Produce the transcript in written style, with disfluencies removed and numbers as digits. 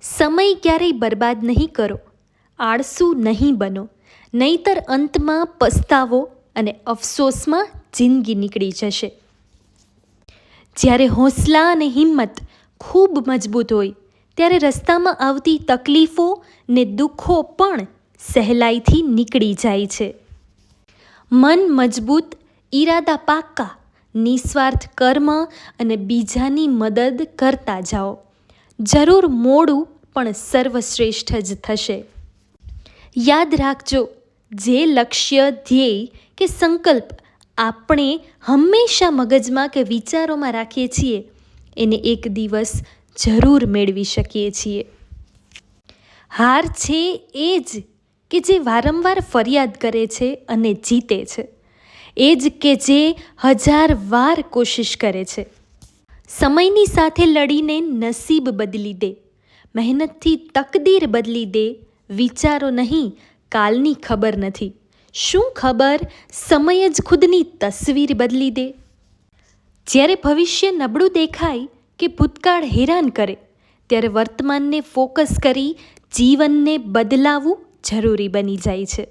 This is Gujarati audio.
સમય ક્યારેય બરબાદ નહીં કરો, આળસુ નહીં બનો, નહીંતર અંતમાં પસ્તાવો અને અફસોસમાં જિંદગી નીકળી જશે. જ્યારે હોંસલા અને હિંમત ખૂબ મજબૂત હોય ત્યારે રસ્તામાં આવતી તકલીફો ને દુઃખો પણ સહેલાઈથી નીકળી જાય છે. મન મજબૂત, ઈરાદા પાક્કા, નિસ્વાર્થ કર્મ અને બીજાની મદદ કરતા જાઓ. જરૂર મોડું પણ સર્વશ્રેષ્ઠ જ થશે. યાદ રાખજો, જે લક્ષ્ય, ધ્યેય કે સંકલ્પ આપણે હંમેશા મગજમાં કે વિચારોમાં રાખીએ છીએ એને એક દિવસ જરૂર મેળવી શકીએ છીએ. હાર છે એ જ કે જે વારંવાર ફરિયાદ કરે છે અને જીતે છે, એ જ કે જે 1000 વાર કોશિશ કરે છે. સમયની સાથે લડીને નસીબ બદલી દે, મહેનતથી તકદીર બદલી દે. વિચારો નહીં, કાલની ખબર નથી. શું ખબર, સમય જ ખુદની તસવીર બદલી દે. જ્યારે ભવિષ્ય નબળું દેખાય કે ભૂતકાળ હેરાન કરે, ત્યારે વર્તમાનને ફોકસ કરી જીવનને બદલાવવું જરૂરી બની જાય છે.